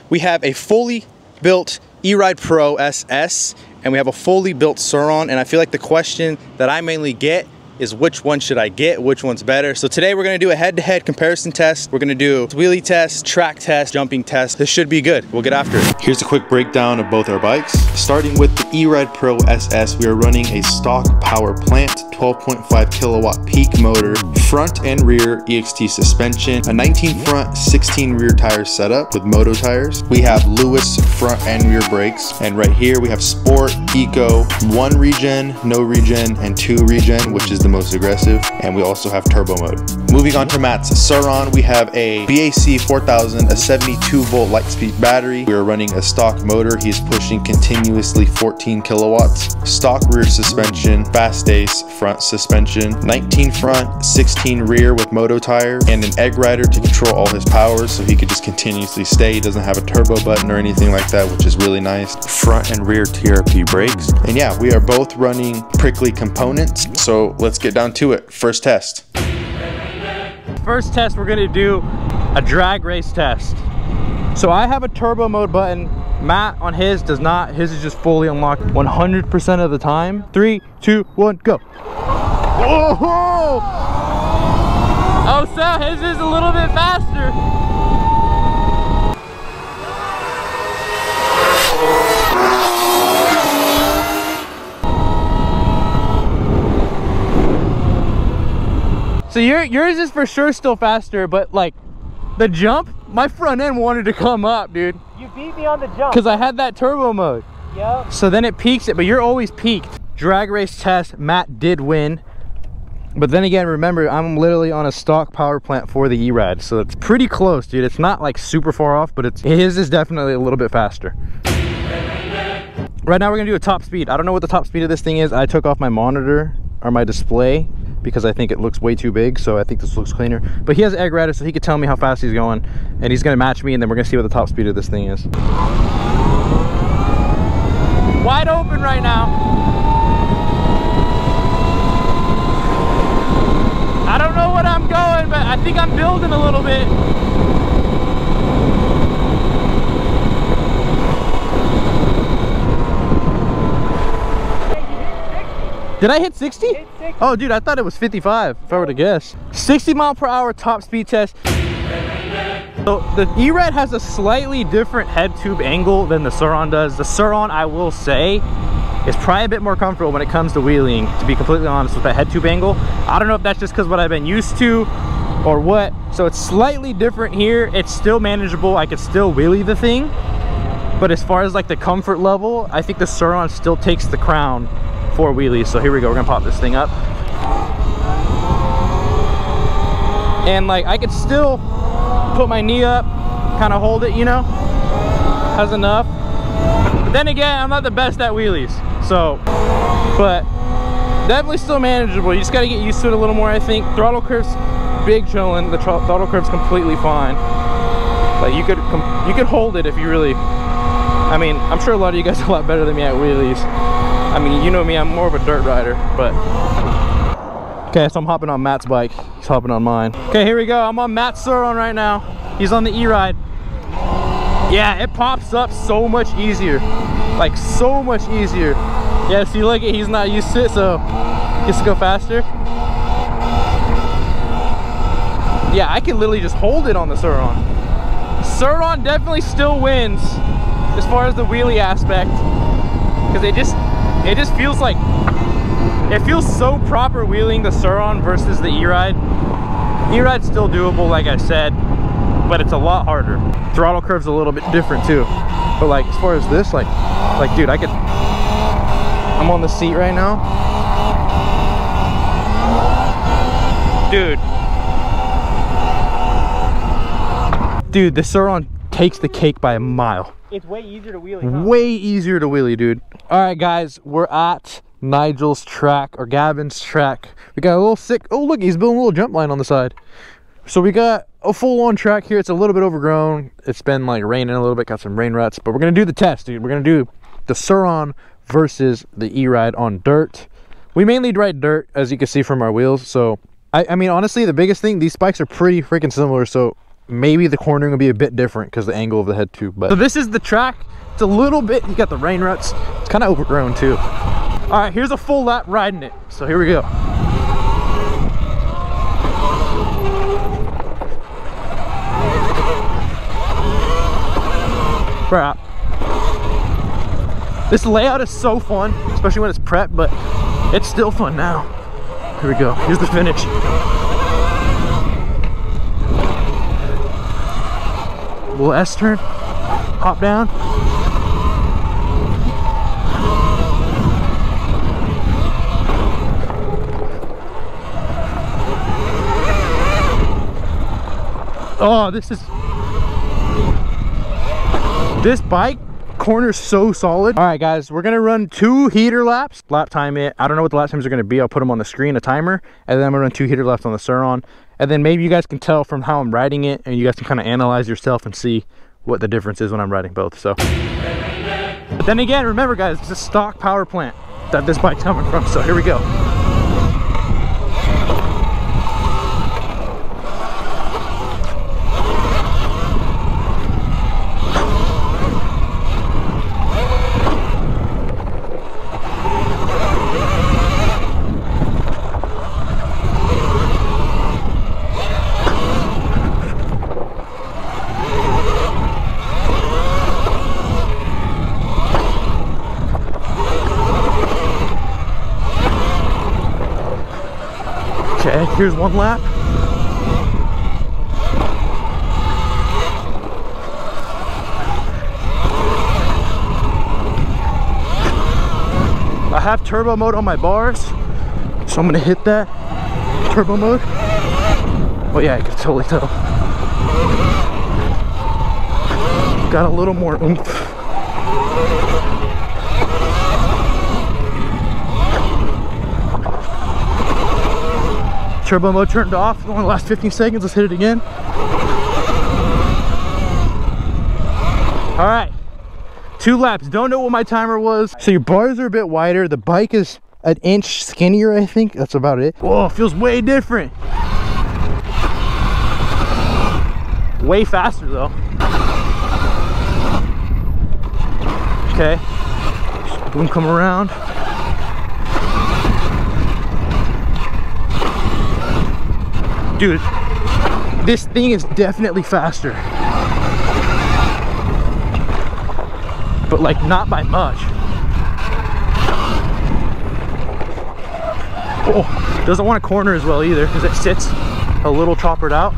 We have a fully built Eride Pro SS and we have a fully built Surron, and I feel like the question that I mainly get is which one should I get, which one's better. So today we're gonna do a head-to-head comparison test. We're gonna do wheelie test, track test, jumping test. This should be good. We'll get after it. Here's a quick breakdown of both our bikes. Starting with the Eride Pro SS, we are running a stock power plant, 12.5 kilowatt peak motor, front and rear EXT suspension, a 19 front, 16 rear tire setup with MOTO tires. We have Lewis front and rear brakes. And right here we have Sport, Eco, 1 regen, no regen, and 2 regen, which is the most aggressive, and we also have turbo mode. Moving on to Matt's Surron, we have a BAC 4000, a 72 volt light speed battery. We are running a stock motor. He's pushing continuously 14 kilowatts. Stock rear suspension, fast ace front suspension, 19 front, 16 rear with MOTO tire, and an egg rider to control all his powers so he could just continuously stay. He doesn't have a turbo button or anything like that, which is really nice. Front and rear TRP brakes. And yeah, we are both running prickly components, so let's get down to it. First test. First test, we're gonna do a drag race test. So I have a turbo mode button. Matt on his does not. His is just fully unlocked 100% of the time. 3, 2, 1, go. Oh, oh, so his is a little bit faster. So yours is for sure still faster, but like the jump, my front end wanted to come up, dude. You beat me on the jump. Because I had that turbo mode. Yep. So then it peaks it, but you're always peaked. Drag race test, Matt did win. But then again, remember, I'm literally on a stock power plant for the Eride. So it's pretty close, dude. It's not like super far off, but his is definitely a little bit faster. Right now we're gonna do a top speed. I don't know what the top speed of this thing is. I took off my monitor or my display because I think it looks way too big, so I think this looks cleaner. But he has an egg rider, so he could tell me how fast he's going, and he's gonna match me, and then we're gonna see what the top speed of this thing is. Wide open right now. I don't know what I'm going, but I think I'm building a little bit. Did I hit 60? Hit 60. Oh, dude, I thought it was 55, if I were to guess. 60 mile per hour top speed test. So the Eride has a slightly different head tube angle than the Surron does. The Surron, I will say, is probably a bit more comfortable when it comes to wheeling, to be completely honest, with that head tube angle. I don't know if that's just because what I've been used to or what. So it's slightly different here. It's still manageable. I could still wheelie the thing. But as far as like the comfort level, I think the Surron still takes the crown for wheelies. So here we go, we're gonna pop this thing up, and like I could still put my knee up, kind of hold it, you know, has enough. But then again, I'm not the best at wheelies, so, but definitely still manageable. You just got to get used to it a little more, I think. Throttle curve's big chillin'. The throttle curve's completely fine. Like you could hold it if you really, I mean, I'm sure a lot of you guys are a lot better than me at wheelies. I mean, you know me, I'm more of a dirt rider, but. Okay, so I'm hopping on Matt's bike. He's hopping on mine. Okay, here we go. I'm on Matt's Surron right now. He's on the Eride. Yeah, it pops up so much easier. Like, so much easier. Yeah, see, look, he's not used to it, so he gets to go faster. Yeah, I can literally just hold it on the Surron. Surron definitely still wins as far as the wheelie aspect, because it just feels like, it feels so proper wheeling the Surron versus the Eride. Eride's still doable, like I said, but it's a lot harder. Throttle curve's a little bit different too. But like, as far as this, like dude, I'm on the seat right now. Dude, the Surron takes the cake by a mile. It's way easier to wheelie, huh? Way easier to wheelie, dude. All right, guys, we're at Nigel's track, or Gavin's track. We got a little sick, oh look, he's building a little jump line on the side. So we got a full-on track here. It's a little bit overgrown. It's been like raining a little bit, got some rain ruts, but we're gonna do the test, dude. We're gonna do the Surron versus the Eride on dirt. We mainly ride dirt, as you can see from our wheels. So I mean, honestly, the biggest thing, these bikes are pretty freaking similar. So maybe the cornering will be a bit different because the angle of the head tube. But so this is the track. It's a little bit, you got the rain ruts. It's kind of overgrown too. All right, here's a full lap riding it. So here we go. Crap. This layout is so fun, especially when it's prepped, but it's still fun now. Here we go. Here's the finish. Little S turn, hop down. Oh, this bike corner's so solid. All right, guys, we're gonna run 2 heater laps. Lap time it. I don't know what the lap times are gonna be. I'll put them on the screen, a timer, and then I'm gonna run 2 heater laps on the Surron. And then maybe you guys can tell from how I'm riding it, and you guys can kind of analyze yourself and see what the difference is when I'm riding both. So, but then again, remember, guys, it's a stock power plant that this bike's coming from. So here we go. Okay, here's 1 lap. I have turbo mode on my bars, so I'm gonna hit that turbo mode. Oh yeah, I can totally tell. Got a little more oomph. Turbo mode turned off. Only the last 15 seconds. Let's hit it again. All right, 2 laps. Don't know what my timer was. So your bars are a bit wider. The bike is an inch skinnier, I think. That's about it. Whoa, it feels way different. Way faster though. Okay, boom, come around. Dude, this thing is definitely faster, but like not by much. Oh, doesn't want to corner as well either because it sits a little choppered out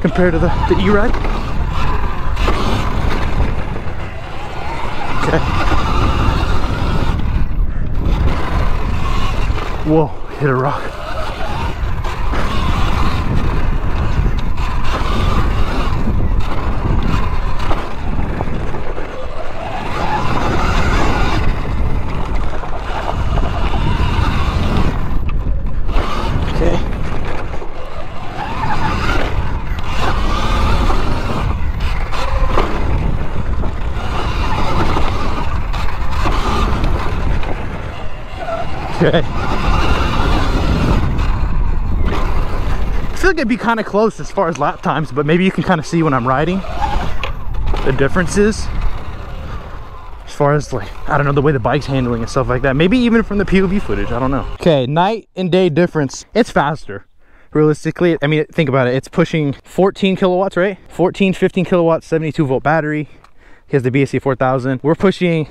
compared to the Eride. Okay. Whoa, hit a rock. Okay. I feel like it'd be kind of close as far as lap times, but maybe you can kind of see when I'm riding the differences as far as, like, I don't know, the way the bike's handling and stuff like that. Maybe even from the POV footage, I don't know. Okay, night and day difference. It's faster. Realistically, I mean, think about it. It's pushing 14 kilowatts, right? 14, 15 kilowatts, 72 volt battery. He has the BSC 4000. We're pushing,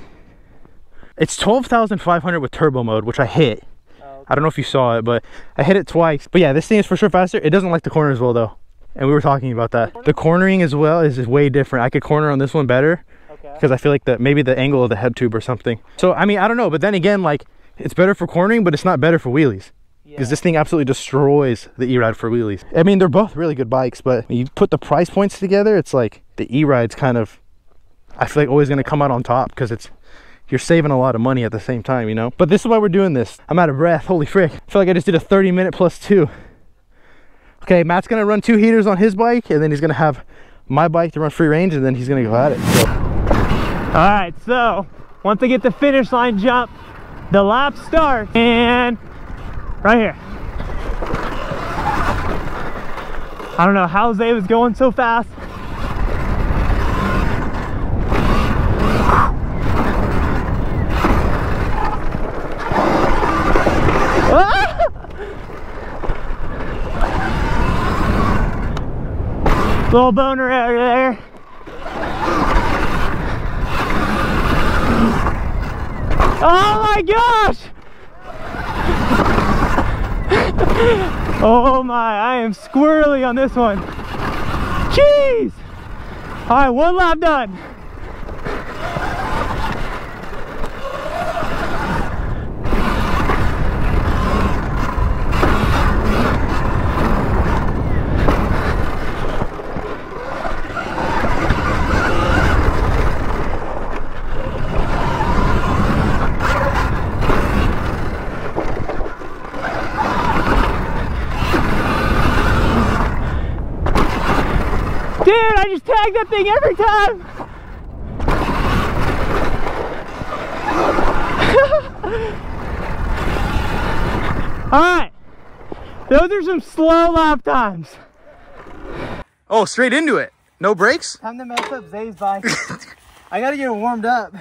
it's 12,500 with turbo mode, which I hit. Oh, okay. I don't know if you saw it, but I hit it twice. But yeah, this thing is for sure faster. It doesn't like the corner as well though. And we were talking about that. The cornering as well is way different. I could corner on this one better because I feel like maybe the angle of the head tube or something. So, I mean, I don't know. But then again, like, it's better for cornering, but it's not better for wheelies. Because this thing absolutely destroys the Eride for wheelies. I mean, they're both really good bikes, but when you put the price points together, it's like the Eride's kind of, I feel like, always going to come out on top because you're saving a lot of money at the same time, you know? But this is why we're doing this. I'm out of breath. Holy frick. I feel like I just did a 30-minute plus 2. Okay, Matt's going to run 2 heaters on his bike, and then he's going to have my bike to run free range, and then he's going to go at it. So. All right, so once I get the finish line jump, the lap starts, and right here. I don't know how Zay was going so fast. Little boner out there. Oh my gosh! Oh my, I am squirrely on this one. Jeez! Alright, one lap done. Dude, I just tag that thing every time. All right, those are some slow lap times. Oh, straight into it. No brakes? Time to mess up Zay's bike. I gotta get it warmed up.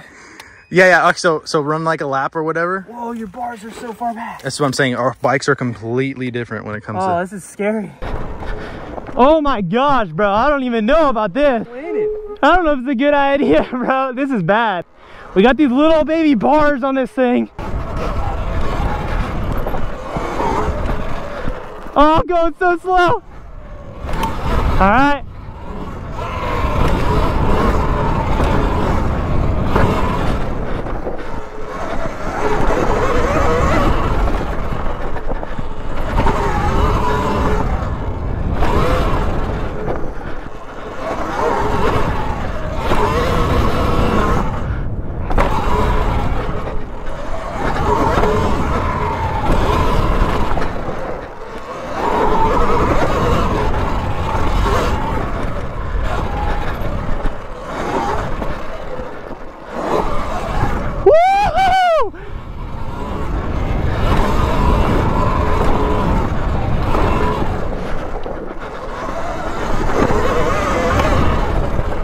Yeah. So run like a lap or whatever. Whoa, your bars are so far back. That's what I'm saying. Our bikes are completely different when it comes to... Oh, this is scary. Oh my gosh, bro, I don't even know about this. I don't know if it's a good idea, bro. This is bad. We got these little baby bars on this thing. Oh, I'm going so slow. All right.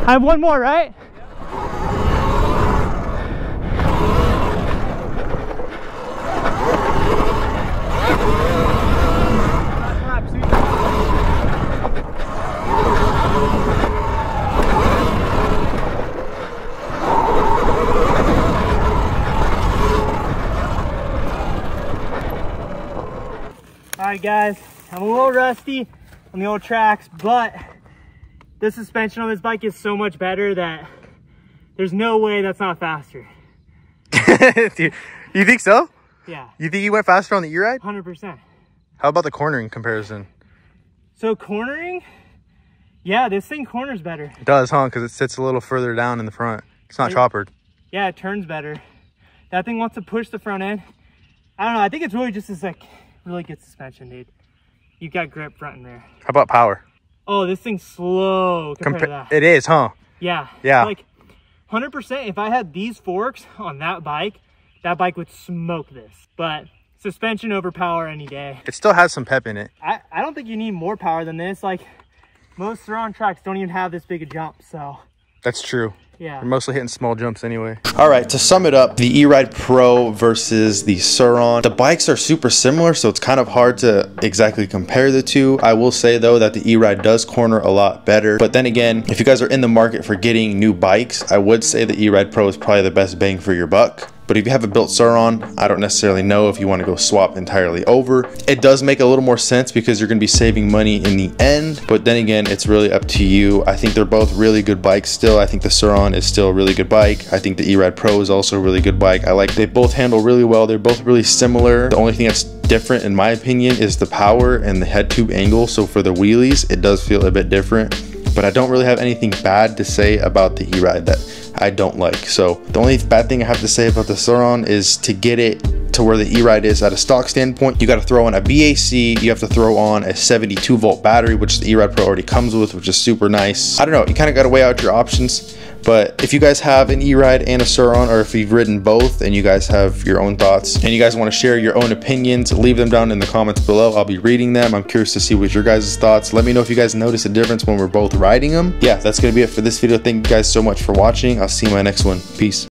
I have one more, right? All right, guys, I'm a little rusty on the old tracks, but the suspension on this bike is so much better that there's no way that's not faster. Dude, you think so? Yeah. You think you went faster on the E-Ride? 100%. How about the cornering comparison? So cornering, yeah, this thing corners better. It does, huh? Because it sits a little further down in the front. It's not choppered. Yeah, it turns better. That thing wants to push the front end. I don't know. I think it's really just this like really good suspension, dude. You've got grip front and rear. How about power? Oh, this thing's slow compared to that. It is, huh? Yeah. Yeah. Like 100%, if I had these forks on that bike would smoke this. But suspension over power any day. It still has some pep in it. I don't think you need more power than this. Like most Surron tracks don't even have this big a jump, so. That's true. Yeah. You're mostly hitting small jumps anyway. All right, to sum it up, the Eride Pro versus the Surron. The bikes are super similar, so it's kind of hard to exactly compare the two. I will say though that the Eride does corner a lot better. But then again, if you guys are in the market for getting new bikes, I would say the Eride Pro is probably the best bang for your buck. But if you have a built Surron, I don't necessarily know if you want to go swap entirely over. It does make a little more sense because you're going to be saving money in the end. But then again, it's really up to you. I think they're both really good bikes still. I think the Surron is still a really good bike. I think the Eride Pro is also a really good bike. They both handle really well. They're both really similar. The only thing that's different in my opinion is the power and the head tube angle. So for the wheelies, it does feel a bit different. But I don't really have anything bad to say about the Eride that I don't like. So the only bad thing I have to say about the Surron is to get it to where the Eride is at a stock standpoint, you got to throw on a BAC, you have to throw on a 72 volt battery, which the Eride Pro already comes with, which is super nice. I don't know, you kind of got to weigh out your options. But if you guys have an E-Ride and a Surron, or if you've ridden both and you guys have your own thoughts and you guys want to share your own opinions, leave them down in the comments below. I'll be reading them. I'm curious to see what your guys' thoughts. Let me know if you guys notice a difference when we're both riding them. Yeah, that's gonna be it for this video. Thank you guys so much for watching. I'll see you in my next one. Peace.